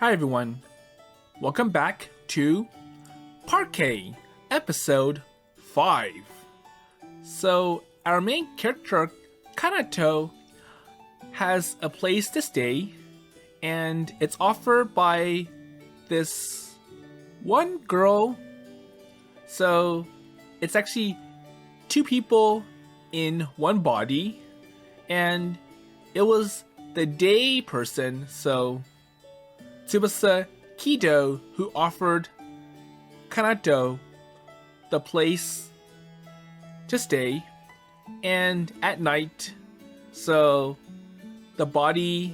Hi everyone, welcome back to PARQUET, episode 5. So, our main character, Kanato, has a place to stay, and it's offered by this one girl. So, it's actually two people in one body, and it was the day person, so Tsubasa Kido, who offered Kanato the place to stay, and at night, so the body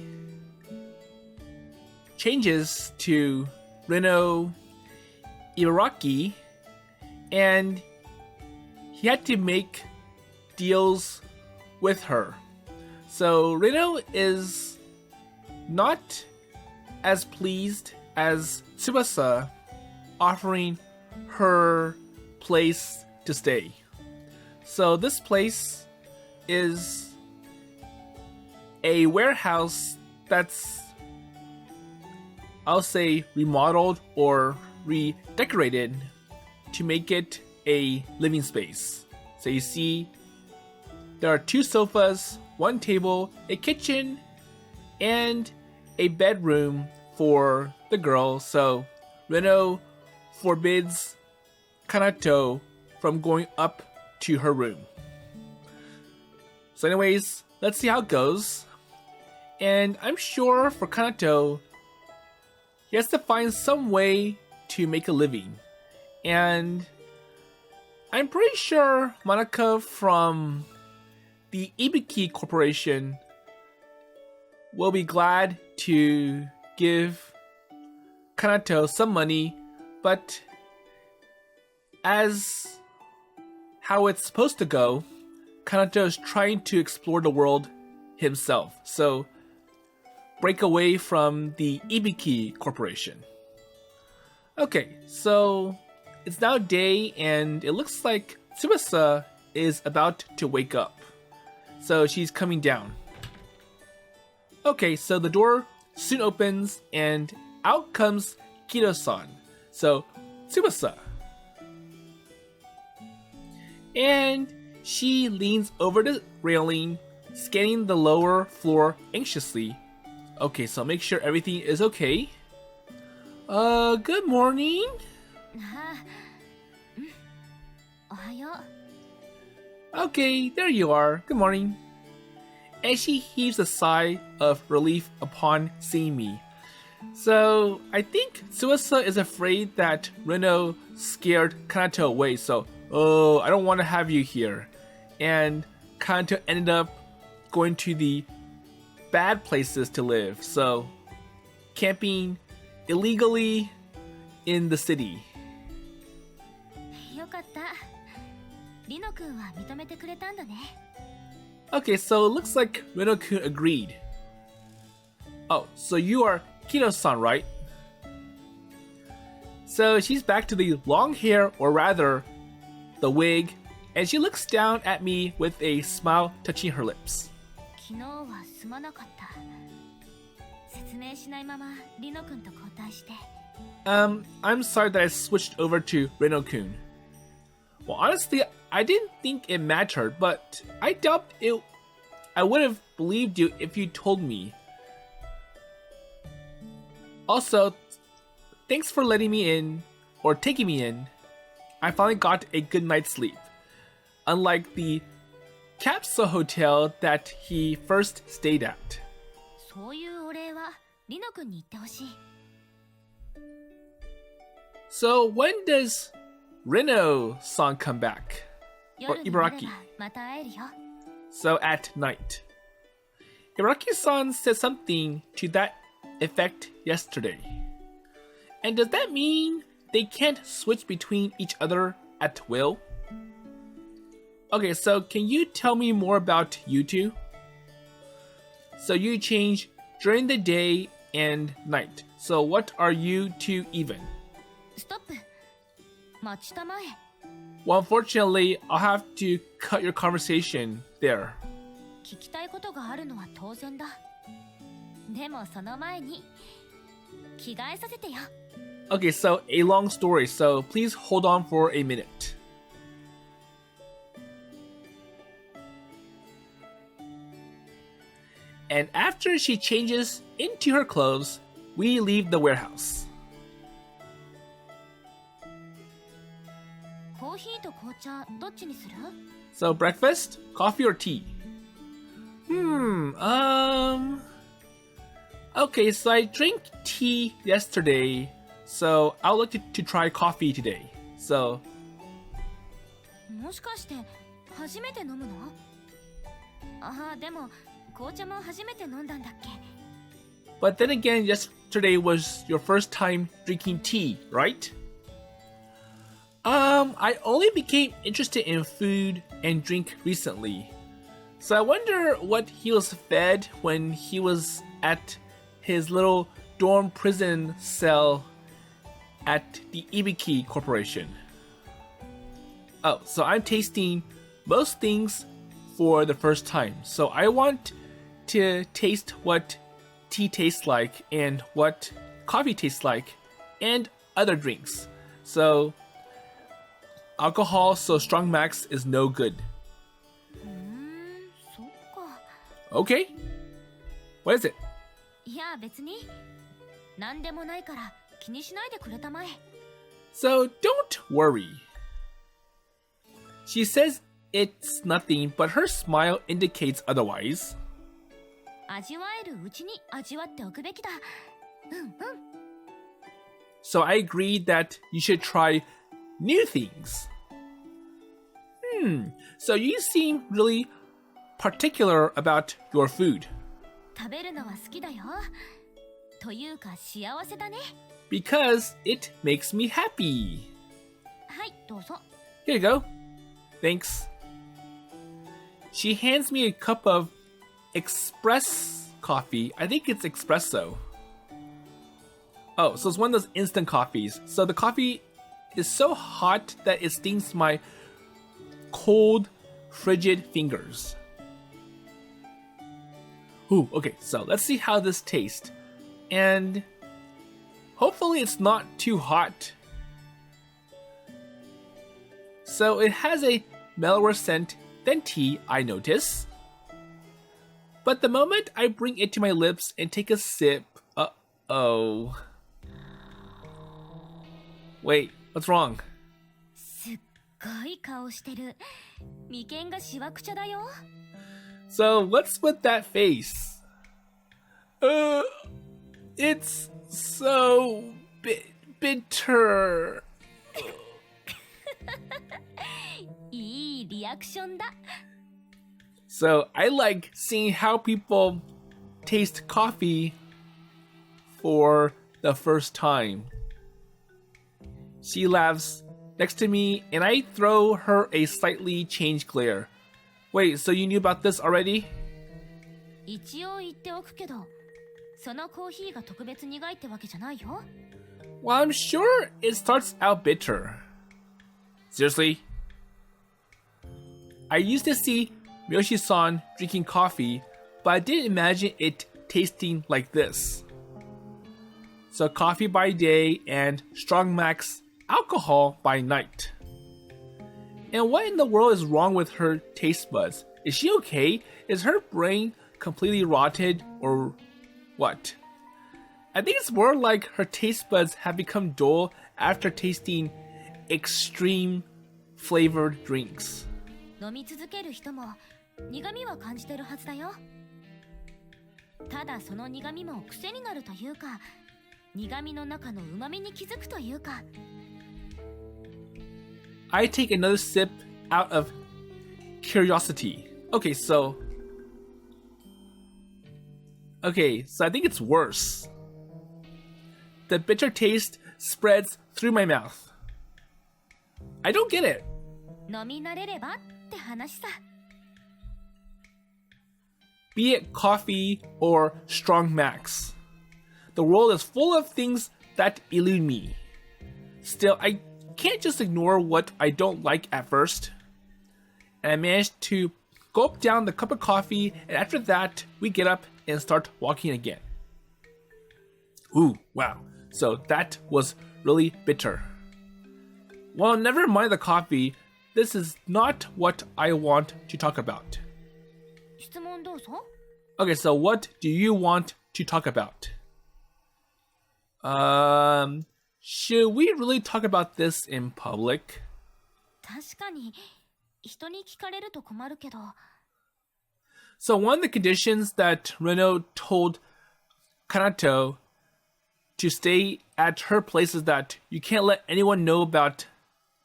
changes to Rino Ibaraki, and he had to make deals with her. So Rino is not as pleased as Tsubasa offering her place to stay. So this place is a warehouse that's, I'll say, remodeled or redecorated to make it a living space. So you see, there are 2 sofas, 1 table, a kitchen, and a bedroom for the girl. So Rino forbids Kanato from going up to her room. So anyways, let's see how it goes. And I'm sure for Kanato, he has to find some way to make a living. And I'm pretty sure Manaka from the Ibaraki Corporation will be glad to give Kanato some money, but as how it's supposed to go, Kanato is trying to explore the world himself, so break away from the Ibaraki Corporation. Okay, so it's now day, and it looks like Tsubasa is about to wake up. So she's coming down. Okay, so the door soon opens, and out comes Kido-san. So, Tsubasa. And she leans over the railing, scanning the lower floor anxiously. Okay, so make sure everything is okay. Good morning. Okay, there you are. Good morning. And she heaves a sigh of relief upon seeing me. So, I think Tsubasa is afraid that Rino scared Kanato away, so, I don't want to have you here. And Kanato ended up going to the bad places to live, so camping illegally in the city. Okay, so it looks like Rino-kun agreed. Oh, so you are Kido-san, right? So she's back to the long hair, or rather, the wig, and she looks down at me with a smile touching her lips. I'm sorry that I switched over to Rino-kun. Well, honestly, I didn't think it mattered, but I doubt it. I would have believed you if you told me. Also, thanks for letting me in, or taking me in. I finally got a good night's sleep. Unlike the capsule hotel that he first stayed at. So when does Rino-san come back? Or Ibaraki? So at night. Ibaraki-san said something to that effect yesterday. And does that mean they can't switch between each other at will? Okay, so can you tell me more about you two? So you change during the day and night. So what are you two even? Stop. Well, unfortunately, I'll have to cut your conversation there. 聞きたいことがあるのは当然だ。でもその前に Okay, so a long story, so please hold on for a minute. And after she changes into her clothes, we leave the warehouse. So breakfast, coffee or tea? Okay, so I drank tea yesterday, so I would like to try coffee today. So. But then again, yesterday was your first time drinking tea, right? I only became interested in food and drink recently. So I wonder what he was fed when he was at his little dorm prison cell at the Ibiki Corporation. Oh, so I'm tasting most things for the first time. So I want to taste what tea tastes like and what coffee tastes like and other drinks. So alcohol, so strong max is no good. Okay. What is it? So don't worry. She says it's nothing, but her smile indicates otherwise. So I agree that you should try new things. So you seem really particular about your food. Because it makes me happy. Here you go. Thanks. She hands me a cup of express coffee. I think it's espresso. Oh, so it's one of those instant coffees. So the coffee is so hot that it stings my cold, frigid fingers. Ooh, okay, so let's see how this tastes. And hopefully it's not too hot. So it has a mellower scent than tea, I notice. But the moment I bring it to my lips and take a sip, uh-oh. Wait, what's wrong? So what's with that face? It's so bitter. So I like seeing how people taste coffee for the first time. She laughs next to me and I throw her a slightly changed glare. Wait, so you knew about this already? Well, I'm sure it starts out bitter. Seriously? I used to see Miyoshi-san drinking coffee, but I didn't imagine it tasting like this. So coffee by day and strong max alcohol by night. And what in the world is wrong with her taste buds? Is she okay? Is her brain completely rotted or what? I think it's more like her taste buds have become dull after tasting extreme flavored drinks. I take another sip out of curiosity. Okay, so I think it's worse. The bitter taste spreads through my mouth. I don't get it. Be it coffee or strong max, the world is full of things that elude me. Still, I can't just ignore what I don't like at first. And I managed to gulp down the cup of coffee, and after that, we get up and start walking again. Ooh, wow. So that was really bitter. Well, never mind the coffee. This is not what I want to talk about. 質問どうぞ。 Okay, so what do you want to talk about? Should we really talk about this in public? 確かに人に聞かれると困るけど。 So one of the conditions that Rino told Kanato to stay at her place is that you can't let anyone know about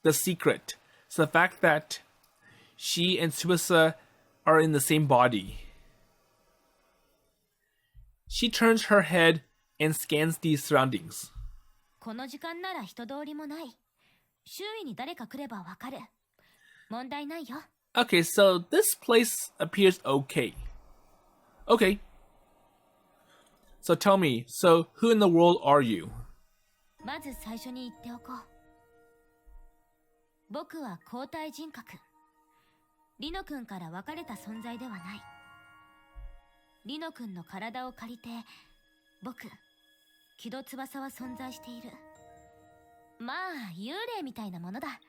the secret. So the fact that she and Tsubasa are in the same body. She turns her head and scans the surroundings. この時間なら人通りもない。周囲に誰か来ればわかる。問題ないよ。 Okay, so this place appears okay. Okay. So tell me, so who in the world are you? まず最初に言っておこう。僕は交代人格。リノ君から分かれた存在ではない。リノ君の体を借りて、僕、木戸翼は存在している。まあ、幽霊みたいなものだ。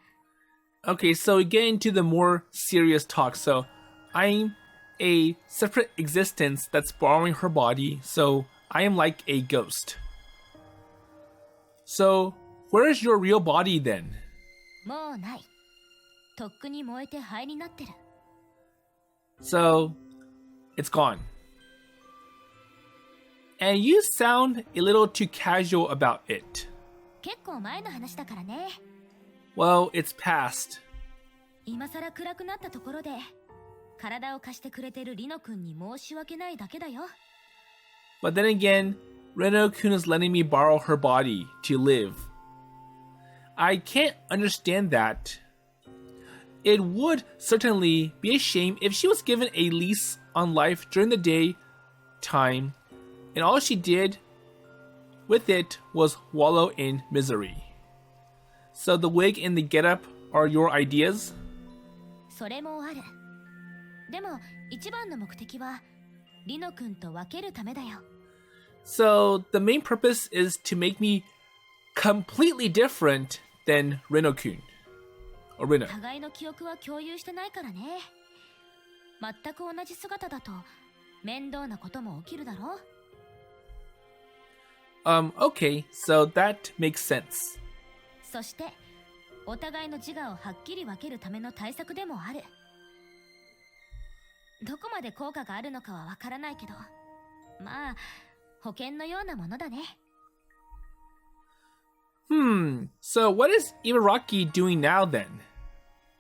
Okay, so we get into the more serious talk. So I'm a separate existence that's borrowing her body, so I am like a ghost. So where is your real body then? もうない。とっくに燃えて灰になってる。 So it's gone. And you sound a little too casual about it. 結構前の話だからね。 Well, it's past. 今さら暗くなったところで、体を貸してくれてるリノ君に申し訳ないだけだよ。 But then again, Reno-kun is letting me borrow her body to live. I can't understand that. It would certainly be a shame if she was given a lease on life during the day time, and all she did with it was wallow in misery. So the wig and the getup are your ideas? それもある。でも一番の目的はリノ君と分けるためだよ。 So the main purpose is to make me completely different than Reno-kun. Or Rino. 互いの記憶は共有してないからね。全く同じ姿だと面倒なことも起きるだろう。 Okay, so that makes sense. そしてお互いの自我をはっきり分けるための対策でもある。どこまで効果があるのかはわからないけど、まあ保険のようなものだね。 So what is Ibaraki doing now then?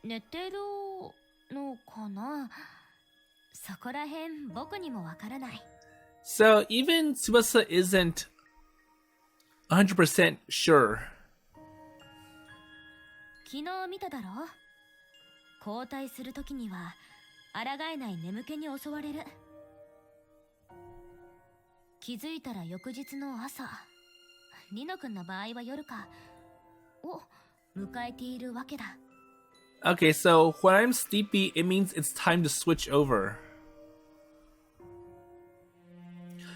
寝てるのかな。そこらへん僕にもわからない。 So even Tsubasa isn't 100% sure. 昨日見ただろ。交代するときには抗えない眠気に襲われる。気づいたら翌日の朝、リノ君の場合は夜かを迎えているわけだ。 Okay, so when I'm sleepy, it means it's time to switch over.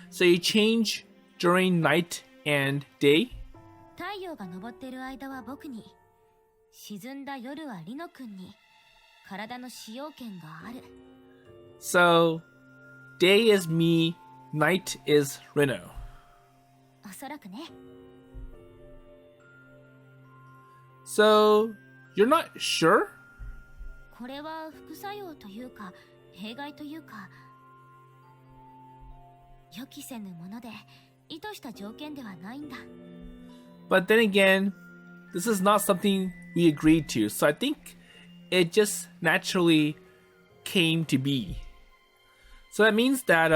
So you change during night and day? 太陽が昇っている間は僕に、沈んだ夜はリノ君に体の使用権がある。 So day is me, night is Rino. おそらくね。 So you're not sure? これは副作用というか弊害というか予期せぬもので意図した条件ではないんだ。 But then again, this is not something we agreed to, so I think it just naturally came to be. So that means that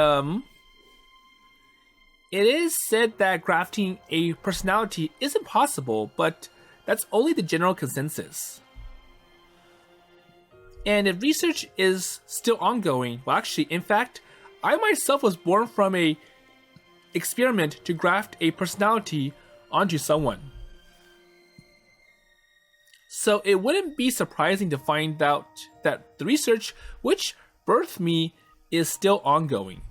it is said that grafting a personality isn't possible, but that's only the general consensus. And if research is still ongoing, well actually, in fact, I myself was born from a experiment to graft a personality onto someone. So it wouldn't be surprising to find out that the research which birthed me is still ongoing.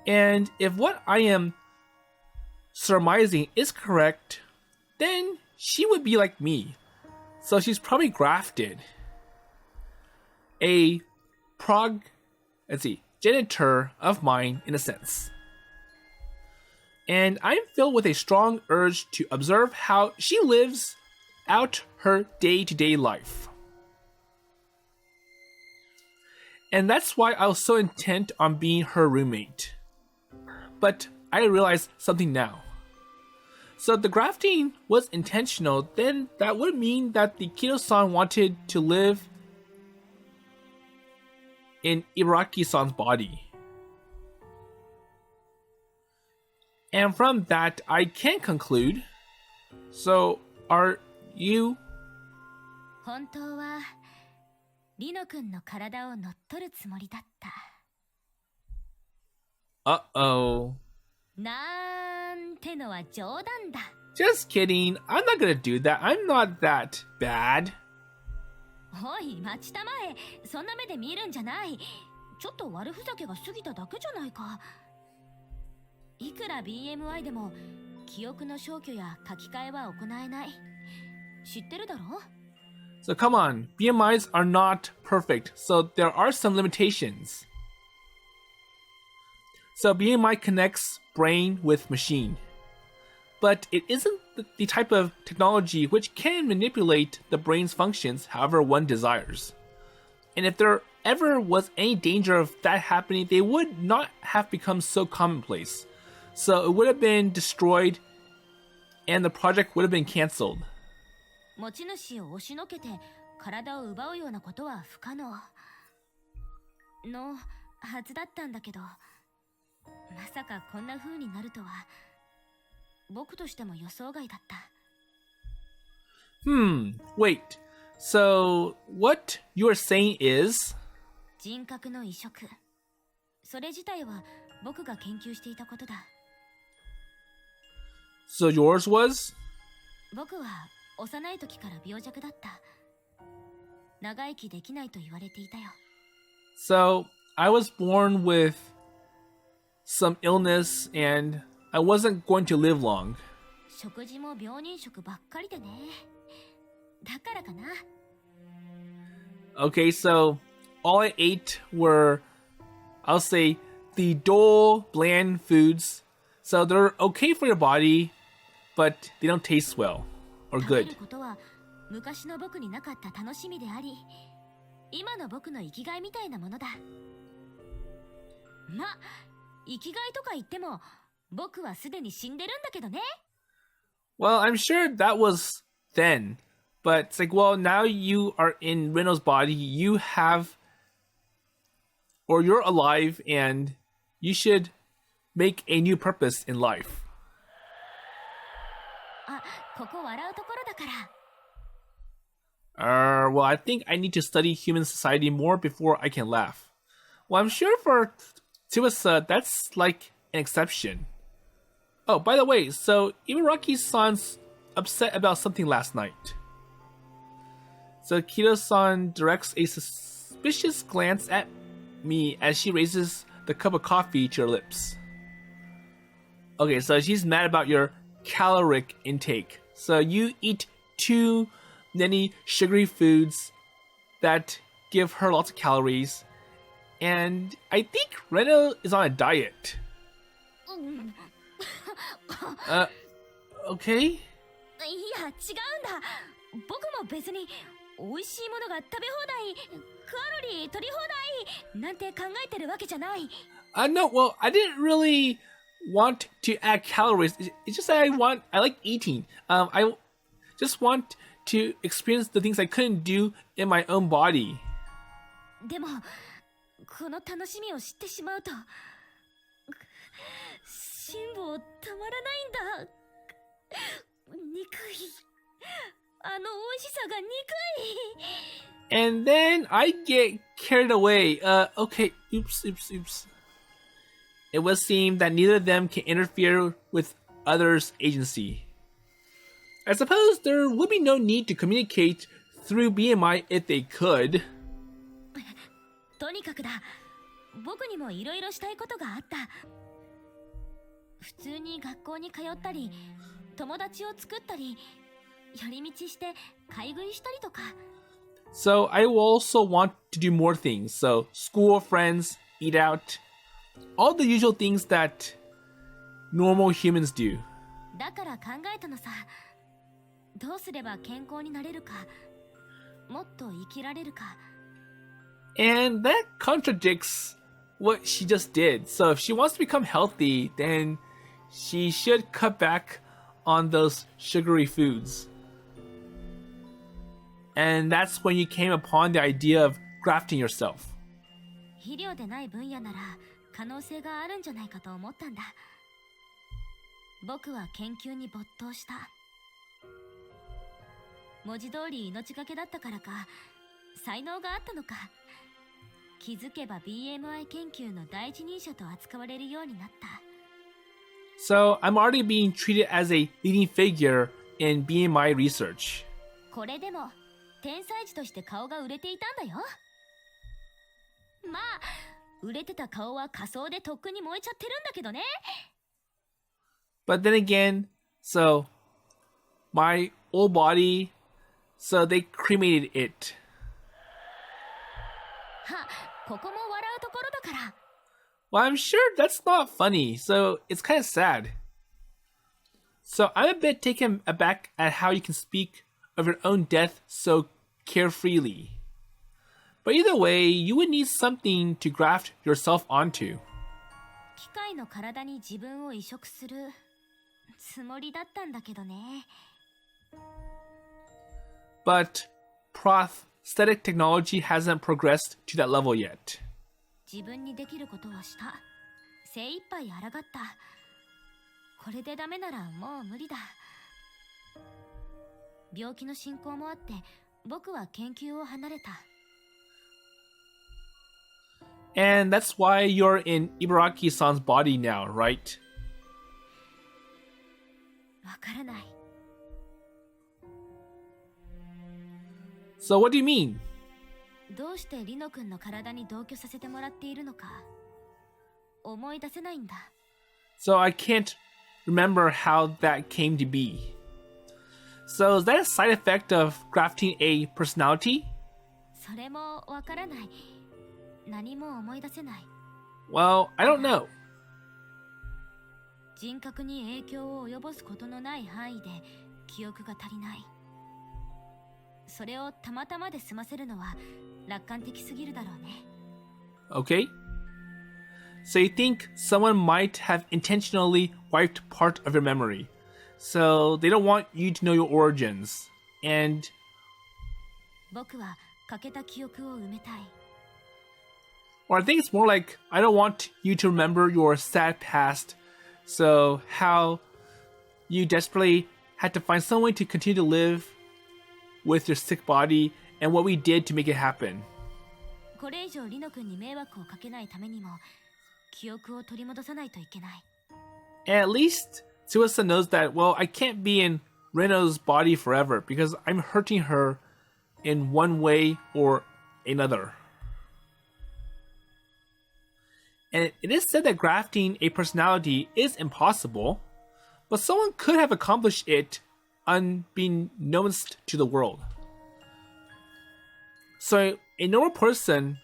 And if what I am surmising is correct, then she would be like me. So she's probably grafted. A progenitor of mine in a sense. And I'm filled with a strong urge to observe how she lives out her day-to-day life. And that's why I was so intent on being her roommate. But I realized something now. So if the grafting was intentional, then that would mean that the Kido-san wanted to live in Ibaraki-san's body. And from that, I can conclude. So, are you? 本当はリノ君の体を乗っ取るつもりだった。Uh-oh. なんてのは冗談だ。Just kidding. I'm not gonna do that. I'm not that bad. おい、待ちたまえ。そんな目で見るんじゃない。ちょっと悪ふざけが過ぎただけじゃないか。いくら BMI でも記憶の消去や書き換えは行えない。知ってるだろ? So come on, BMIs are not perfect, so there are some limitations. So BMI connects brain with machine. But it isn't the type of technology which can manipulate the brain's functions however one desires. And if there ever was any danger of that happening, they would not have become so commonplace. So it would have been destroyed and the project would have been cancelled. 持ち主を押しのけて体を奪うようなことは不可能のはずだったんだけど、まさかこんな風になるとは僕としても予想外だった。Wait. So what you are saying is 人格の移植。それ自体は僕が研究していたことだ。So yours was? 僕は幼い時から病弱だった。長生きできないと言われていたよ。So I was born with some illness and I wasn't going to live long. 食事も病人食ばっかりでね。だからかな。Okay, so all I ate were, I'll say, the dull, bland foods. So they're okay for your body, but they don't taste well or 食べ good. ることは昔の僕になかった楽しみであり、今の僕の生きがいみたいなものだ。ま、生きがいとか言っても、僕はすでに死んでるんだけどね。Well, I'm sure that was then. But it's like, well, now you are in Rino's body. You have, or you're alive, and you should make a new purpose in life. あ、ここ笑うところだから。Well, I think I need to study human society more before I can laugh. Well, I'm sure for Tsubasa, that's like an exception. Oh, by the way, so Ibaraki-san's upset about something last night. So Kido-san directs a suspicious glance at me as she raises the cup of coffee to her lips. Okay, so she's mad about your caloric intake. So you eat too many sugary foods that give her lots of calories. And I think Rino is on a diet. Okay? いや、違うんだ。僕も別に美味しいものが食べ放題、カロリー取り放題なんて考えてるわけじゃない。No, well, I didn't really want to add calories. It's just that I like eating. I just want to experience the things I couldn't do in my own body. でも、この楽しみを知ってしまうと、辛抱たまらないんだ。憎い。あの美味しさが憎い。And then I get carried away. Okay, oops. It would seem that neither of them can interfere with others' agency. I suppose there would be no need to communicate through BMI if they could. とにかくだ。僕にもいろいろしたいことがあった。普通に学校に通ったり、友達を作ったり、寄り道して買い食いしたりとか。So I will also want to do more things. So school, friends, eat out, all the usual things that normal humans do. だから考えたのさ。どうすれば健康になれるか、もっと生きられるか。And that contradicts what she just did. So if she wants to become healthy, then she should cut back on those sugary foods. And that's when you came upon the idea of grafting yourself. 肥料でない分野なら可能性があるんじゃないかと思ったんだ。僕は研究に没頭した。文字通り命がけだったからか、才能があったのか。気づけば BMI 研究の第一人者と扱われるようになった。So I'm already being treated as a leading figure in BMI research. これでも天才児として顔が売れていたんだよ。まあ、売れてた顔は仮装でとっくに燃えちゃってるんだけどね。But then again, so my old body, so they cremated it. は、ここも笑うところだから。Well, I'm sure that's not funny, so it's kind of sad. So I'm a bit taken aback at how you can speak of your own death so carefreely. But either way, you would need something to graft yourself onto. 機械の体に自分を移植するつもりだったんだけどね。But prosthetic technology hasn't progressed to that level yet. 自分にできることはした。精一杯抗った。これでダメならもう無理だ。病気の進行もあって僕は研究を離れた。And that's why you're in Ibaraki-san's body now, right? わからない。So what do you mean? どうしてリノ君の体に同居させてもらっているのか思い出せないんだ。So I can't remember how that came to be. So is that a side effect of grafting a personality? それもわからない。何も思い出せない。Well, I don't know. 人格に影響を及ぼすことのない範囲で記憶が足りない。それをたまたまで済ませるのは楽観的すぎるだろうね。Okay. So you think someone might have intentionally wiped part of your memory. So they don't want you to know your origins. And 僕は欠けた記憶を埋めたい。or I think it's more like I don't want you to remember your sad past. So how you desperately had to find some way to continue to live with your sick body and what we did to make it happen. これ以上リノ君に迷惑をかけないためにも記憶を取り戻さないといけない。And at least Tsubasa knows that, well, I can't be in Rino's body forever because I'm hurting her in one way or another. And it is said that grafting a personality is impossible, but someone could have accomplished it unbeknownst to the world. So a normal person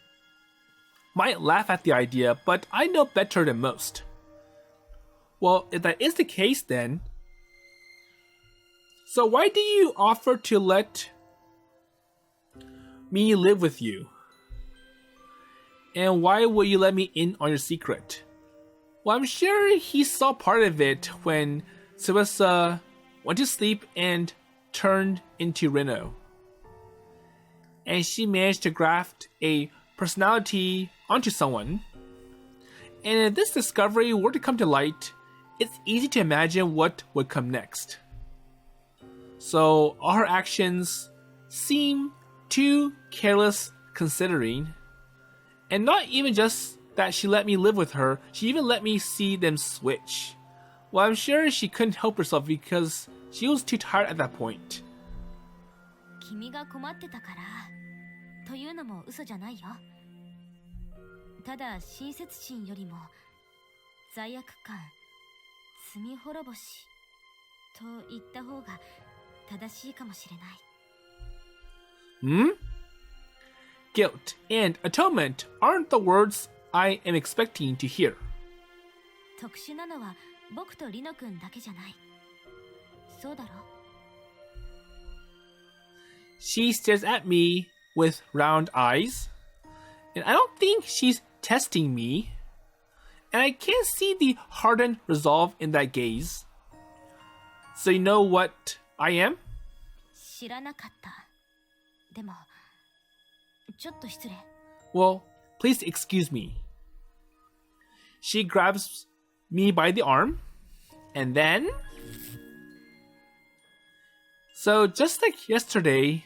might laugh at the idea, but I know better than most. Well, if that is the case then, so why do you offer to let me live with you? And why will you let me in on your secret? Well, I'm sure he saw part of it when Tsubasa went to sleep and turned into Rino. And she managed to graft a personality onto someone. And if this discovery were to come to light, it's easy to imagine what would come next. So all her actions seem too careless considering. And not even just that she let me live with her, she even let me see them switch. Well, I'm sure she couldn't help herself because she was too tired at that point. 君が困ってたからというのも嘘じゃないよ。ただ親切心よりも罪悪感、罪滅ぼしと言った方が正しいかもしれない。Guilt and atonement aren't the words I am expecting to hear. 特殊なのは僕とリノ君だけじゃない。そうだろ？ She stares at me with round eyes, and I don't think she's testing me, and I can't see the hardened resolve in that gaze. So you know what I am? 知らなかった。でも、ちょっと失礼。Well, please excuse me. She grabs me by the arm, and then... So just like yesterday,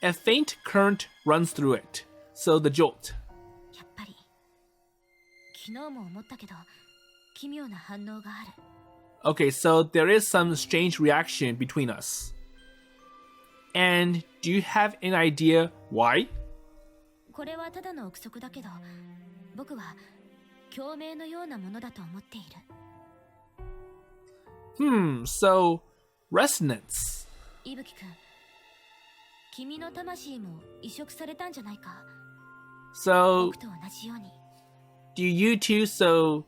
a faint current runs through it. So the jolt. やっぱり、昨日も思ったけど、奇妙な反応がある。Okay, so there is some strange reaction between us. And do you have an idea why? これはただの憶測だけど、僕は共鳴のようなものだと思っている。So resonance. 伊吹くん、君の魂も移植されたんじゃないか。So 僕と同じように。Do you too, so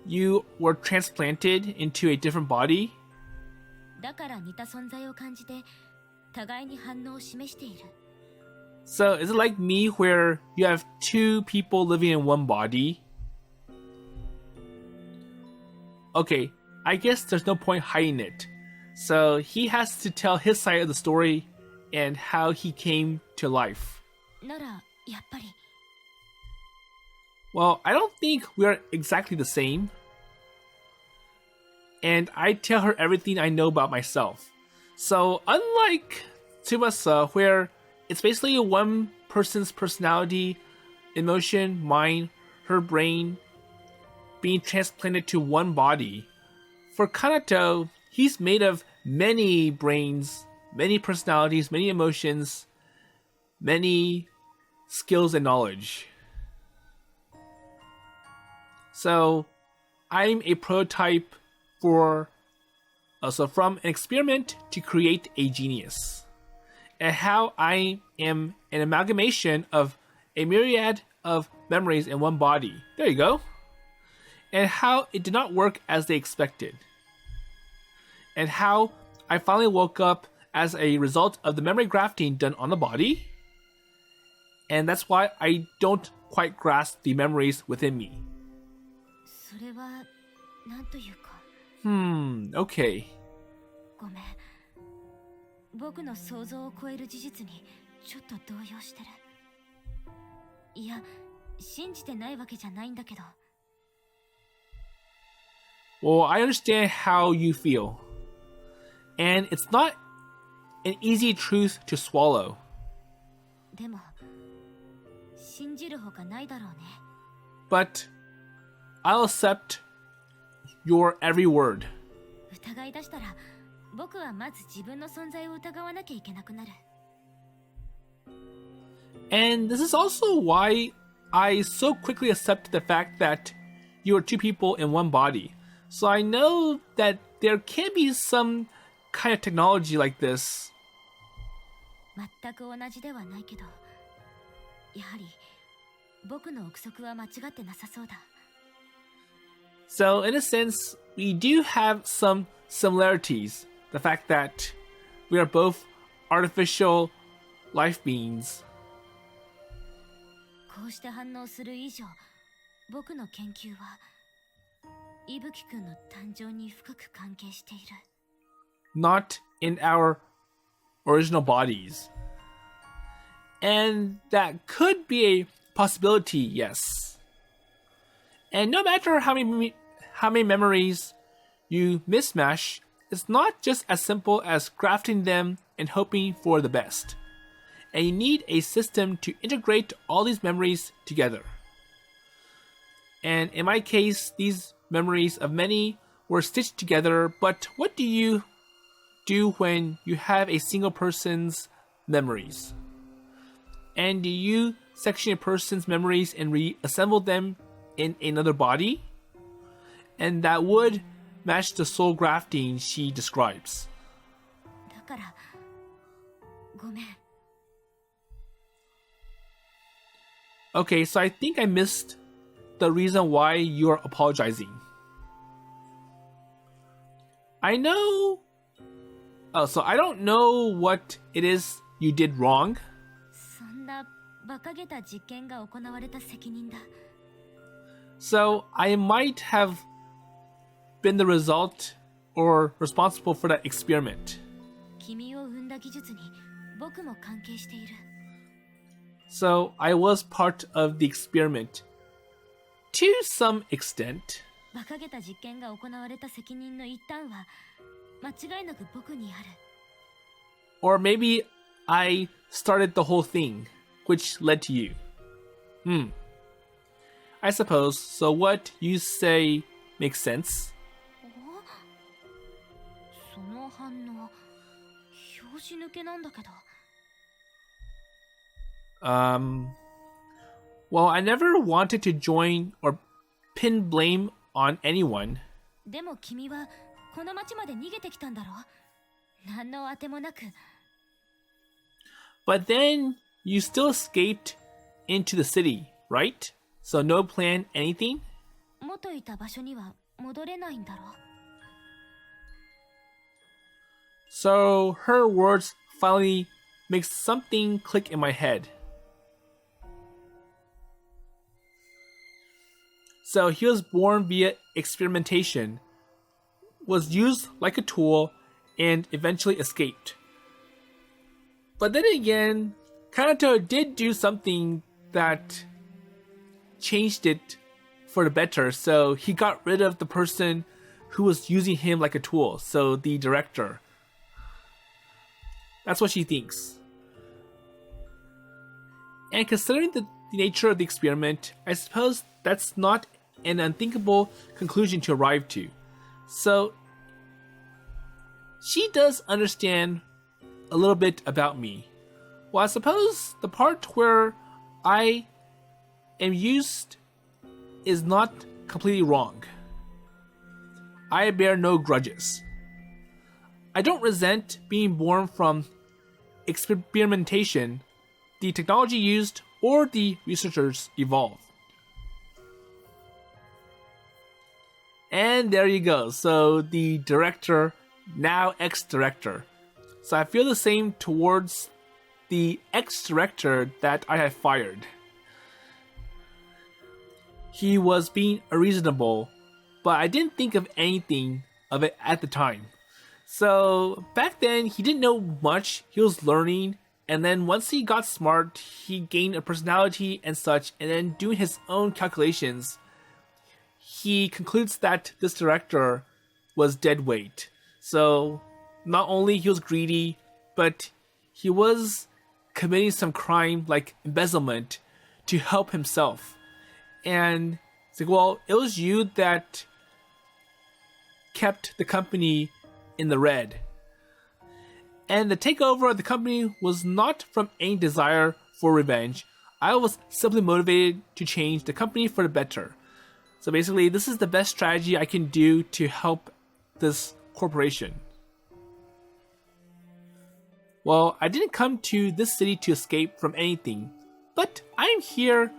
you were transplanted into a different body? だから似た存在を感じて、互いに反応を示している。So is it like me where you have two people living in one body? Okay, I guess there's no point hiding it. So he has to tell his side of the story and how he came to life. なら、やっぱり。Well, I don't think we're exactly the same. And I tell her everything I know about myself. So unlike Tsubasa, where it's basically one person's personality, emotion, mind, her brain, being transplanted to one body, for Kanato, he's made of many brains, many personalities, many emotions, many skills and knowledge. So I'm a prototype from an experiment to create a genius. And how I am an amalgamation of a myriad of memories in one body. There you go. And how it did not work as they expected. And how I finally woke up as a result of the memory grafting done on the body. And that's why I don't quite grasp the memories within me. それは、なんというか。Okay. ごめん。僕の想像を超える事実にちょっと動揺してる。いや、信じてないわけじゃないんだけど。Well, I understand how you feel. And it's not an easy truth to swallow. でも、信じるほかないだろうね。But I'll accept your every word. 疑い出したら、僕はまず自分の存在を疑わなきゃいけなくなる。And this is also why I so quickly accepted the fact that you are two people in one body. So I know that there can be some kind of technology like this. 全く同じではないけど、やはり僕の憶測は間違ってなさそうだ。So in a sense, we do have some similarities. The fact that we are both artificial life beings. こうして反応する以上、僕の研究は伊吹くんの誕生に深く関係している。Not in our original bodies. And that could be a possibility, yes. And no matter how many memories you mismatch, it's not just as simple as grafting them and hoping for the best. And you need a system to integrate all these memories together. And in my case, these memories of many were stitched together, but what do you do when you have a single person's memories? And do you section a person's memories and reassemble them in another body? And that would match the soul grafting she describes. だから、ごめん。Okay, so I think I missed the reason why you're apologizing. I know... Oh, so I don't know what it is you did wrong. そんな馬鹿げた実験が行われた責任だ。So I might have been the result or responsible for that experiment. 君を生んだ技術に僕も関係している。So I was part of the experiment to some extent. 馬鹿げた実験が行われた責任の一端は間違いなく僕にある。Or maybe I started the whole thing, which led to you. I suppose. So what you say makes sense. その反応、拍子抜けなんだけど。Well, I never wanted to join or pin blame on anyone. でも君はこの町まで逃げてきたんだろ？何の当てもなく。But then you still escaped into the city, right? So no plan, anything? 元いた場所には戻れないんだろ？ So her words finally make something click in my head. So he was born via experimentation, was used like a tool, and eventually escaped. But then again, Kanato did do something that changed it for the better. So he got rid of the person who was using him like a tool. So the director. That's what she thinks. And considering the nature of the experiment, I suppose that's not an unthinkable conclusion to arrive to. So she does understand a little bit about me. Well, I suppose the part where I am used is not completely wrong. I bear no grudges. I don't resent being born from experimentation, the technology used, or the researchers evolved. And there you go. So the director, now ex-director. So I feel the same towards the ex-director that I have fired. He was being unreasonable, but I didn't think of anything of it at the time. So back then, he didn't know much. He was learning. And then once he got smart, he gained a personality and such. And then doing his own calculations, he concludes that this director was dead weight. So not only he was greedy, but he was committing some crime like embezzlement to help himself. And it's like, well, it was you that kept the company in the red. And the takeover of the company was not from any desire for revenge. I was simply motivated to change the company for the better. So basically, this is the best strategy I can do to help this corporation. Well, I didn't come to this city to escape from anything, but I'm here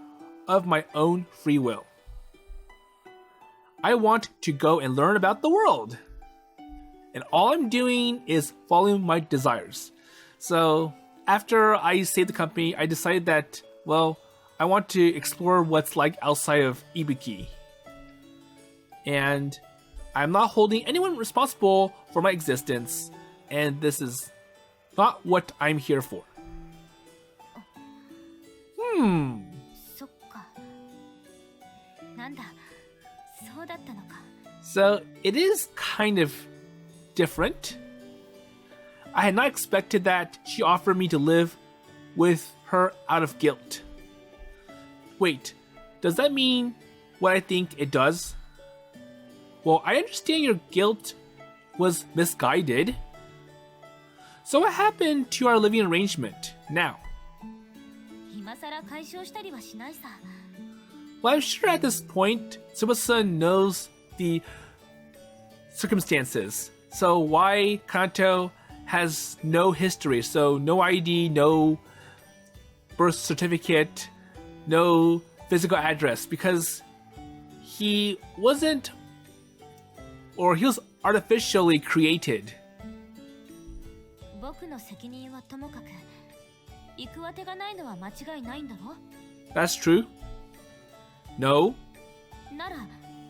of my own free will. I want to go and learn about the world. And all I'm doing is following my desires. So after I saved the company, I decided that, well, I want to explore what's like outside of Ibuki. And I'm not holding anyone responsible for my existence. And this is not what I'm here for. そっか。なんだ、そうだったのか。So it is kind of different. I had not expected that she offered me to live with her out of guilt. Wait, does that mean what I think it does? Well, I understand your guilt was misguided. So what happened to our living arrangement now? 今さら解消したりはしないさ。Well, I'm sure at this point, Tsubasa knows the circumstances. So why Kanato has no history, so no ID, no birth certificate, no physical address, because he wasn't, or he was artificially created. 僕の責任はともかく、行くあてがないのは間違いないんだろ? That's true. No. なら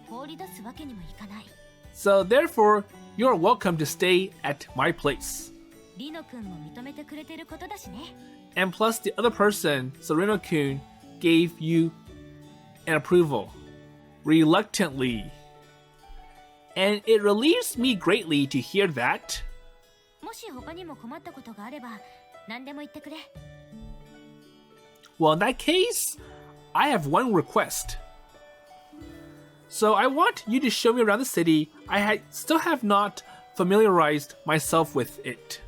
放り出すわけにもいかない。 So therefore, you're welcome to stay at my place. リノ君も認めてくれてることだしね。 And plus the other person, so Rino-kun, gave you an approval. Reluctantly. And it relieves me greatly to hear that. もし他にも困ったことがあれば何でも言ってくれ。 Well, in that case, I have one request. So I want you to show me around the city. I still have not familiarized myself with it.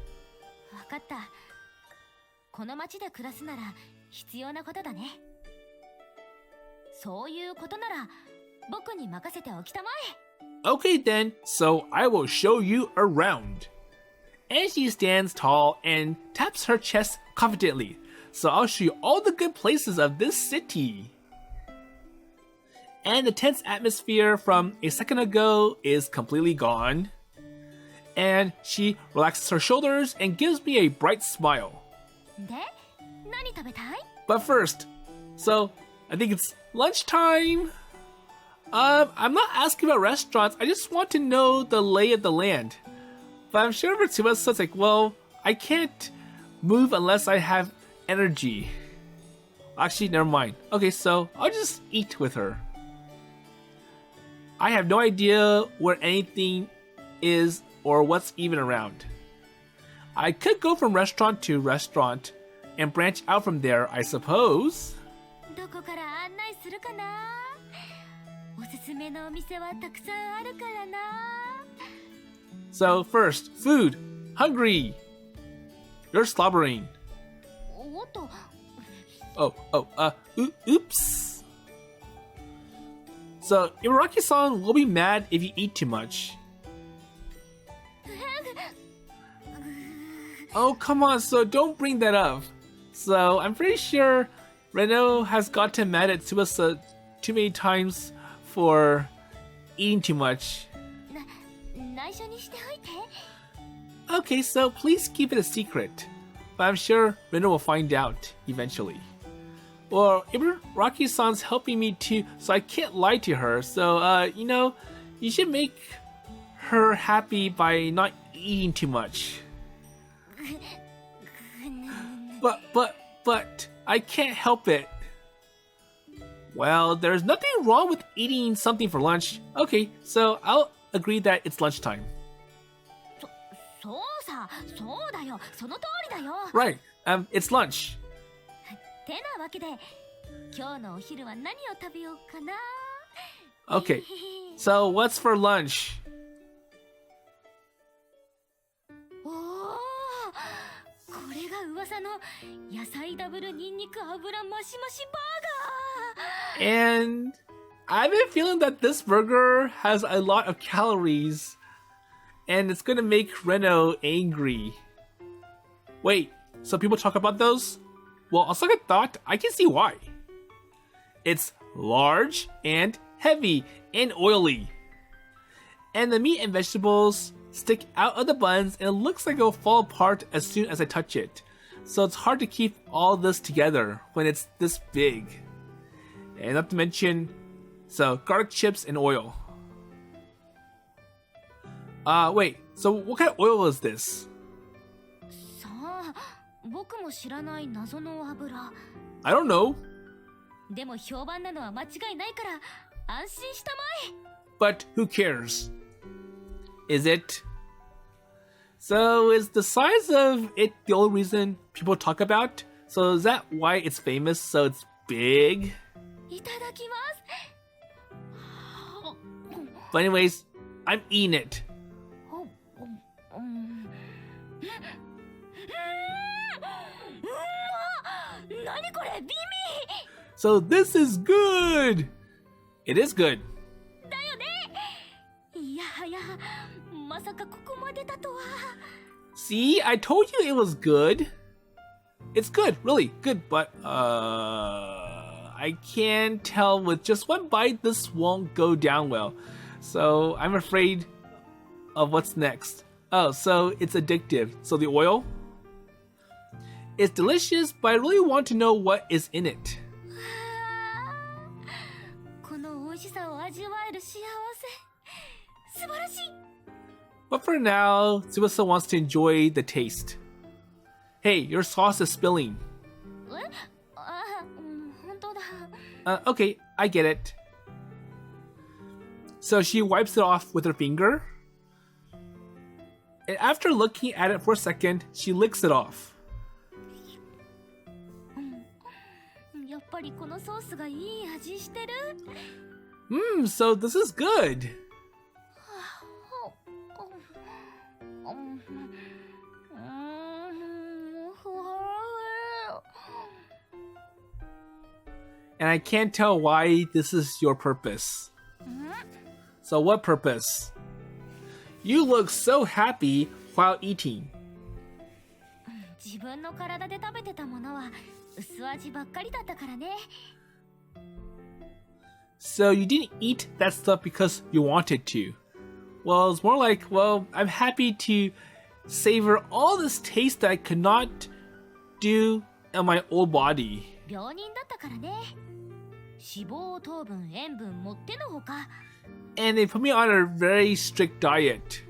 わかった。この町で暮らすなら必要なことだね。そういうことなら僕に任せておきたまえ。 Okay then, so I will show you around. And she stands tall and taps her chest confidently. So I'll show you all the good places of this city. And the tense atmosphere from a second ago is completely gone. And she relaxes her shoulders and gives me a bright smile. で、何食べたい? But first, so I think it's lunchtime. I'm not asking about restaurants. I just want to know the lay of the land. But I'm sure for Tsubasa, it's like, well, I can't move unless I have energy. Actually, never mind. Okay, so I'll just eat with her. I have no idea where anything is or what's even around. I could go from restaurant to restaurant and branch out from there, I suppose. どこから案内するかな? おすすめのお店はたくさんあるからな. So first, food. Hungry. You're slobbering. おっと. Oops. So Ibaraki-san will be mad if you eat too much. Oh, come on, so don't bring that up. So I'm pretty sure Reno has gotten mad at Tsubasa too many times for eating too much. 内緒にしておいて. Okay, so please keep it a secret. But I'm sure Reno will find out eventually. Well, Ibaraki-san's helping me too, so I can't lie to her. So, you should make her happy by not eating too much. But, I can't help it. Well, there's nothing wrong with eating something for lunch. Okay, so I'll agree that it's lunchtime. そうさ、そうだよ、その通りだよ。 Right, it's lunch. てなわけで、今日のお昼は何を食べようかな? Okay, so what's for lunch? おー、これが噂の野菜ダブルニンニク油マシマシバーガー. And I've been feeling that this burger has a lot of calories. And it's gonna make Reno angry. Wait, so people talk about those? Well, on second thought, I can see why. It's large and heavy and oily. And the meat and vegetables stick out of the buns and it looks like it'll fall apart as soon as I touch it. So it's hard to keep all this together when it's this big. And not to mention, so garlic chips and oil. Wait, so what kind of oil is this? さあ、僕も知らない謎の油。I don't know. でも評判なのは間違いないから安心したまえ。 But who cares? Is it? So is the size of it the only reason people talk about? So is that why it's famous? So it's big? いただきます。 But anyways, I'm eating it. So this is good! It is good. だよね。いやはや、See, I told you it was good. It's good, really good, but I can tell with just one bite this won't go down well. So I'm afraid of what's next. Oh, so it's addictive. So the oil? It's delicious, but I really want to know what is in it. But for now, Tsubasa wants to enjoy the taste. Hey, your sauce is spilling. Okay, I get it. So she wipes it off with her finger. And after looking at it for a second, she licks it off. So this is good. And I can't tell why this is your purpose. So what purpose? You look so happy while eating. So you didn't eat that stuff because you wanted to. Well, it's more like, well, I'm happy to savor all this taste that I could not do in my old body. And they put me on a very strict diet.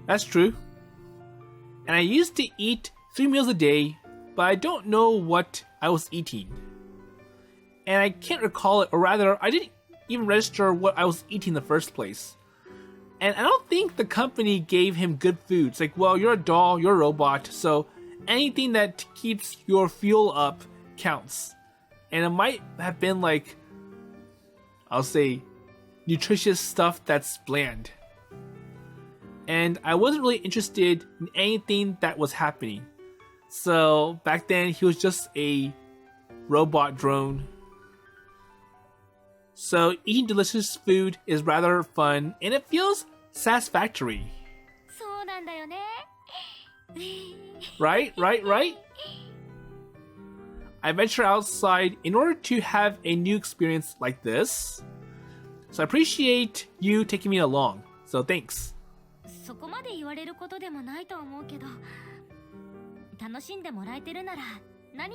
That's true. And I used to eat 3 meals a day, but I don't know what I was eating. And I can't recall it, or rather, I didn't even register what I was eating in the first place. And I don't think the company gave him good food. It's like, well, you're a doll, you're a robot, so anything that keeps your fuel up counts. And it might have been like, I'll say, nutritious stuff that's bland. And I wasn't really interested in anything that was happening. So back then, he was just a robot drone. So eating delicious food is rather fun, and it feels satisfactory. Right? I venture outside in order to have a new experience like this. So I appreciate you taking me along. So thanks.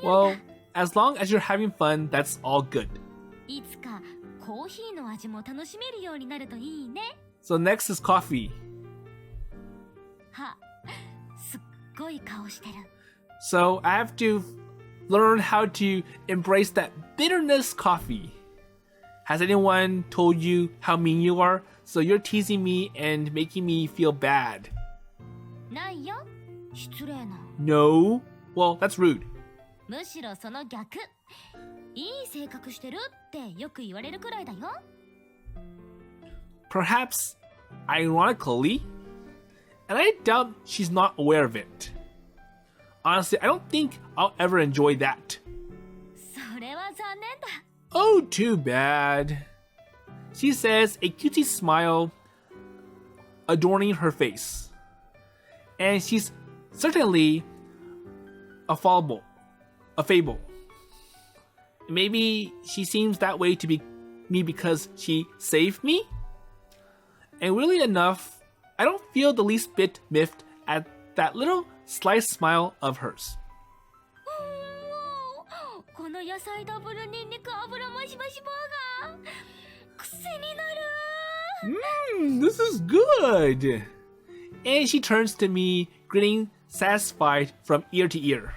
Well, as long as you're having fun, that's all good. So next is coffee. So I have to learn how to embrace that bitterness coffee. Has anyone told you how mean you are? So you're teasing me and making me feel bad. No. Well, that's rude. Perhaps ironically, and I doubt she's not aware of it. Honestly, I don't think I'll ever enjoy that. Oh, too bad. She says, a cutesy smile adorning her face. And she's certainly a fable. Maybe she seems that way to me because she saved me? And weirdly enough, I don't feel the least bit miffed at that little slight smile of hers. This is good! And she turns to me, grinning, satisfied from ear to ear.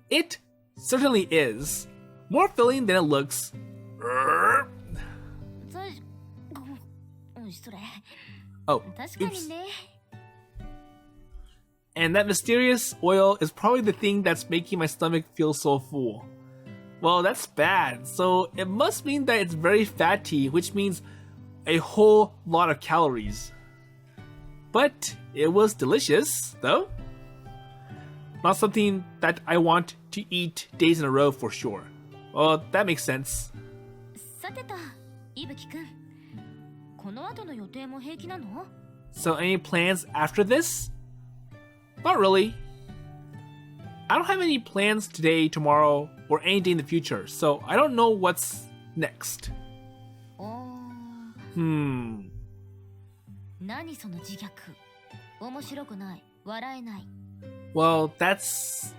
It certainly is. More filling than it looks. Oh, oops. And that mysterious oil is probably the thing that's making my stomach feel so full. Well, that's bad. So it must mean that it's very fatty, which means a whole lot of calories. But it was delicious, though. Not something that I want to eat days in a row for sure. Well, that makes sense. さてと、いぶきくん。この後の予定も平気なの? So any plans after this? Not really. I don't have any plans today, tomorrow, or any day in the future, so I don't know what's next. 何その自虐。面白くない。笑えない。Well, that's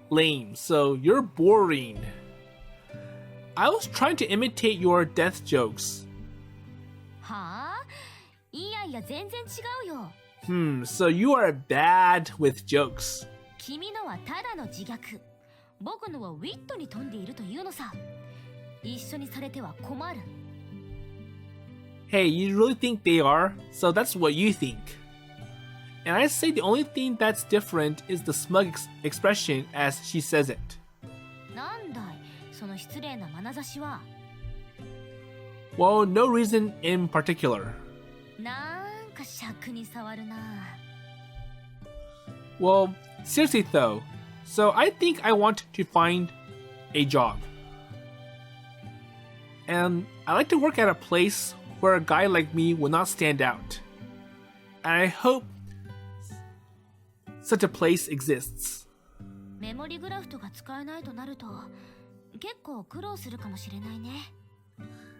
lame, so you're boring. I was trying to imitate your death jokes. はあ? いやいや、全然違うよ。So you are bad with jokes. 君のはただの自虐。僕のはウィットに富んでいるというのさ。一緒にされては困る。Hey, you really think they are? So that's what you think. And I say the only thing that's different is the smug expression as she says it. なんだい、その失礼な眼差しは。Well, no reason in particular. なんか尺に触るな。Well, seriously though, so I think I want to find a job. And I like to work at a place where a guy like me will not stand out. And I hope such a place exists. メモリグラフトが使えないとなると、結構苦労するかもしれないね。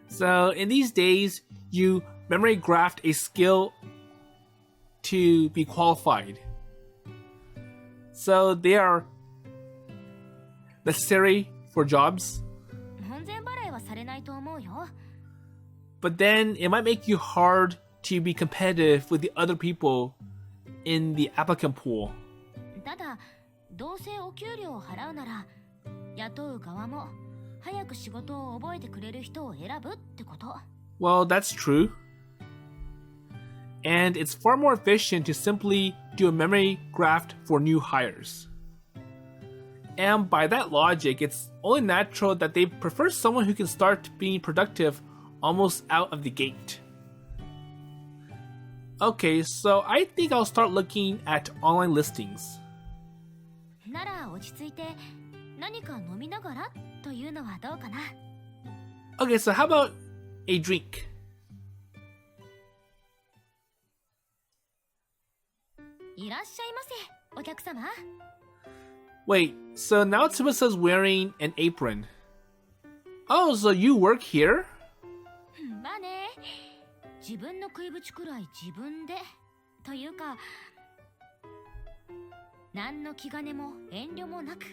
So in these days, you memory graft a skill to be qualified. So they are necessary for jobs. 門前払いはされないと思うよ。But then it might make you hard to be competitive with the other people in the applicant pool. ただ、どうせお給料を払うなら、雇う側も早く仕事を覚えてくれる人を選ぶってこと。Well, that's true. And it's far more efficient to simply do a memory graft for new hires. And by that logic, it's only natural that they prefer someone who can start being productive almost out of the gate. Okay, so I think I'll start looking at online listings. なら落ち着いて何か飲みながらというのはどうかな。Okay, so how about a drink? いらっしゃいませ、お客様。Wait, so now Tsubasa's wearing an apron. Oh, so you work here? まあね、自分の食いぶちくらい自分でというか、何の気兼ねも遠慮もなく、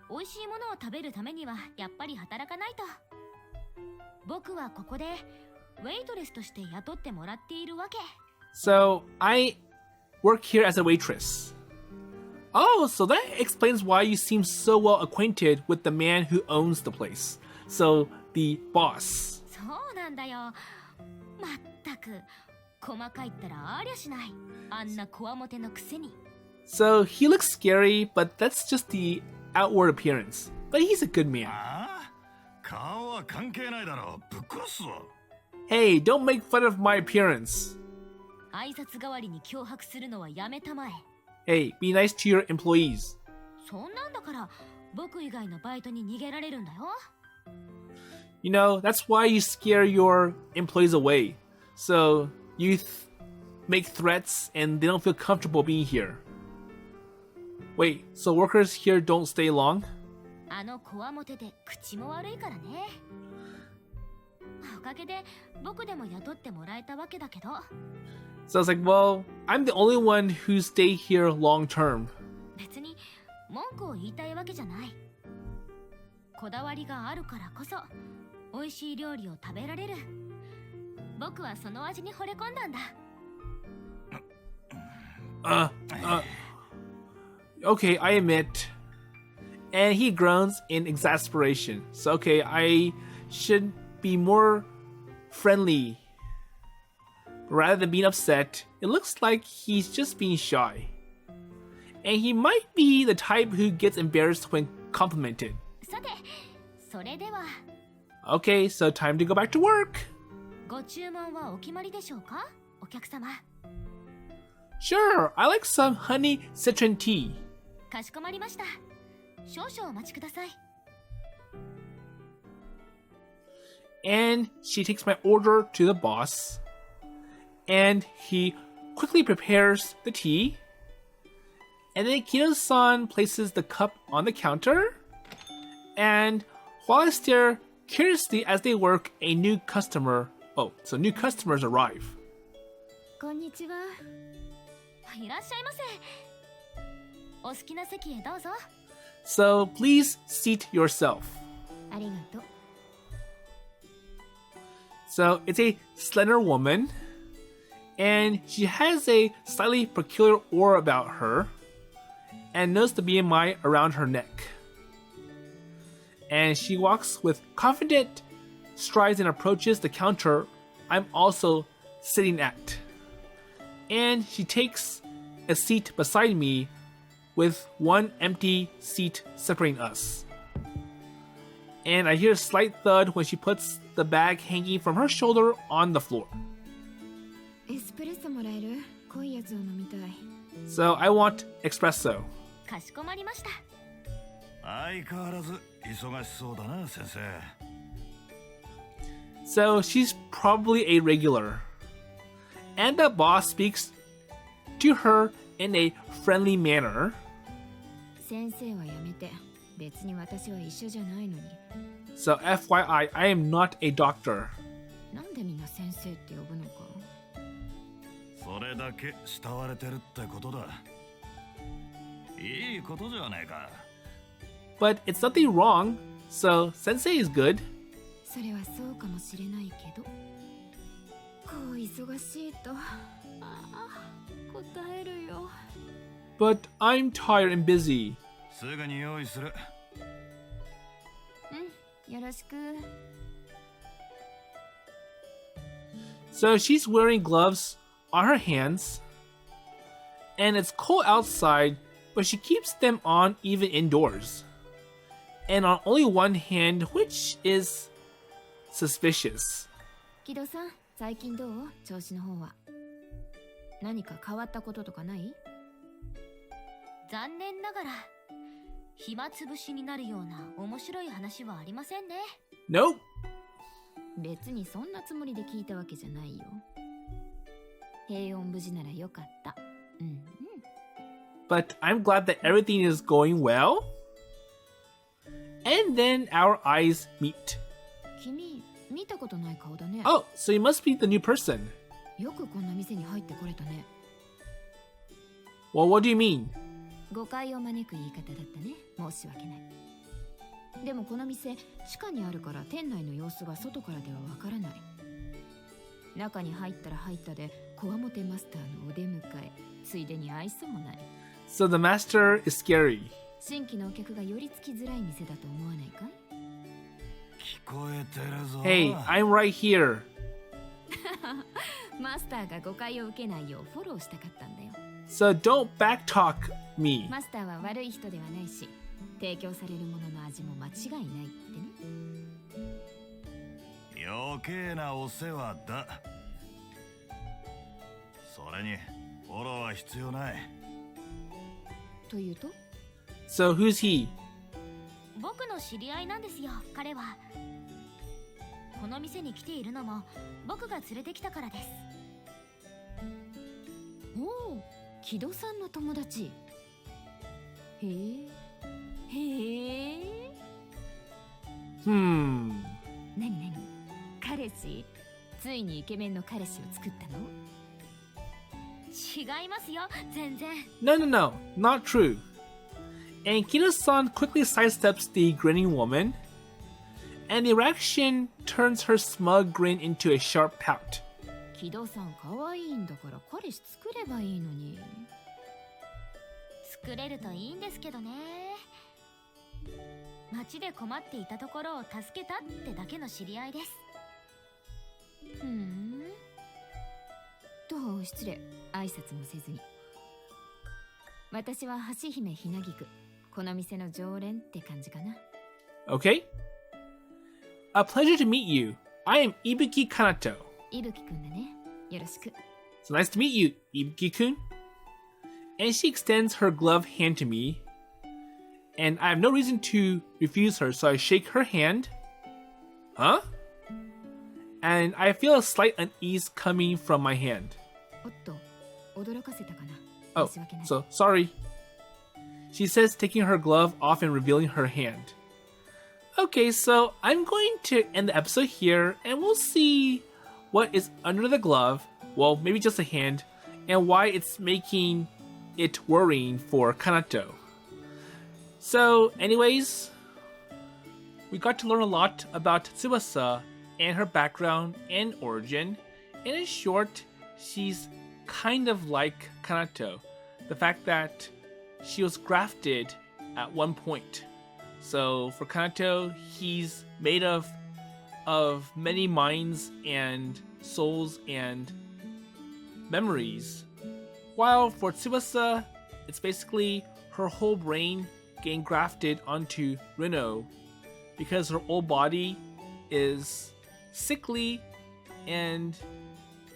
美味しいものを食べるためにはやっぱり働かないと。僕はここでウェイトレスとして雇ってもらっているわけ。So I work here as a waitress. Oh, so that explains why you seem so well acquainted with the man who owns the place. So, the boss. そうなんだよ。まったく、細かいったらありゃしない。あんなこわもてのくせに。So, he looks scary, but that's just the outward appearance. But he's a good man. 顔は関係ないだろう。ぶっ殺すぞ。Hey, don't make fun of my appearance. 挨拶代わりに脅迫するのはやめたまえ。Hey, be nice to your employees. そんなんだから僕以外のバイトに逃げられるんだよ。You know, that's why you scare your employees away. So you make threats and they don't feel comfortable being here. Wait, so workers here don't stay long? あのこわもてで口も悪いからね。おかげで僕でも雇ってもらえたわけだけど。So I was like, well, I'm the only one who stay here long term. 別に文句を言いたいわけじゃない。こだわりがあるからこそ美味しい料理を食べられる。僕はその味に惚れ込んだんだ。Okay, I admit. And he groans in exasperation. So okay, I should be more friendly. Rather than being upset, it looks like he's just being shy. And he might be the type who gets embarrassed when complimented. さて、それでは Okay, so time to go back to work. ご注文はお決まりでしょうか、お客様。 Sure, I like some honey citron tea. かしこまりました。少々お待ちください。 And she takes my order to the boss. And he quickly prepares the tea. And then Kido-san places the cup on the counter. And while I stare curiously as they work, a new customer... Oh, so new customers arrive. こんにちは。いらっしゃいませ。お好きな席へどうぞ。 So please seat yourself. ありがとう。 So it's a slender woman. And she has a slightly peculiar aura about her. And notes the BMI around her neck. And she walks with confident strides and approaches the counter I'm also sitting at. And she takes a seat beside me with one empty seat separating us. And I hear a slight thud when she puts the bag hanging from her shoulder on the floor. エスプレッソもらえる？濃いやつを飲みたい。 So I want espresso. かしこまりました。 相変わらず忙しそうだな、先生。 So she's probably a regular. And the boss speaks to her in a friendly manner. 先生はやめて。別に私は医者じゃないのに。 So FYI, I am not a doctor. なんでみんな先生って呼ぶのか。それだけ慕われてるってことだ。いいことじゃねえか。 But it's nothing wrong, so sensei is good. それはそうかもしれないけど。こう忙しいと。答えるよ。 But I'm tired and busy. すぐに用意する。よろしく。 So she's wearing gloves on her hands. And it's cold outside, but she keeps them on even indoors. And on only one hand, which is suspicious. 木戸さん、最近どう？調子の方は。何か変わったこととかない？残念ながら暇つぶしになるような面白い話はありませんね。 Nope. 別にそんなつもりで聞いたわけじゃないよ。平穏無事ならよかった。But I'm glad that everything is going well. And then our eyes meet. 君、見たことない顔だね。 Oh, so you must be the new person. よくこんな店に入ってこれたね。 Well, what do you mean? 誤解を招く言い方だったね。申し訳ない。でもこの店、地下にあるから店内の様子が外からではわからない。中に入ったら入ったで、こわもてマスターのお出迎え、ついでに愛想もない。 So the master is scary. 新規のお客が寄りつきづらい店だと思わないかい？聞こえてるぞ。 Hey, I'm right here. マスターが誤解を受けないようフォローしたかったんだよ。 So don't backtalk me. マスターは悪い人ではないし、提供されるものの味も間違いないってね。余計なお世話だ。それにフォローは必要ない。というと？ So who's he? 僕の知り合いなんですよ、彼は。この店に来ているのも僕が連れてきたからです。おお、木戸さんの友達。へえ、へえ。Hmm. なになに？彼氏？ついにイケメンの彼氏を作ったの？違いますよ、全然。 No, no, no. Not true. And Kino-san quickly sidesteps the grinning woman. And the reaction turns her smug grin into a sharp pout. 木戸さん可愛いんだから彼氏作ればいいのに。作れるといいんですけどね。街で困っていたところを助けたってだけの知り合いです。どう失礼、挨拶もせずに。私は橋姫ひなぎく、この店の常連って感じかな。 Okay? A pleasure to meet you. I am Ibuki Kanato. いぶきくんだね。よろしく。 So nice to meet you, Ibuki-kun. And she extends her gloved hand to me. And I have no reason to refuse her, so I shake her hand. Huh? And I feel a slight unease coming from my hand. おっと、驚かせたかな。 Oh, 申し訳ない。 so sorry. She says, taking her glove off and revealing her hand. Okay, so I'm going to end the episode here, and we'll see what is under the glove. Well, maybe just a hand, and why it's making it worrying for Kanato. So, anyways, we got to learn a lot about Tsubasa and her background and origin. And in short, she's kind of like Kanato. The fact that she was grafted at one point. So for Kanato, he's made of many minds and souls and memories. While for Tsubasa, it's basically her whole brain getting grafted onto Rino because her old body is sickly and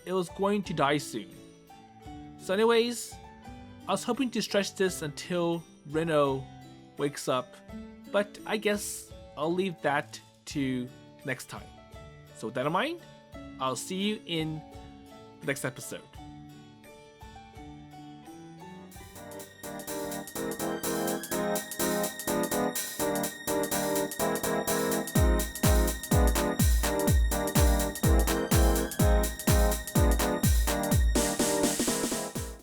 it was going to die soon. So anyways, I was hoping to stretch this until Rino wakes up, but I guess I'll leave that to next time. So with that in mind, I'll see you in the next episode.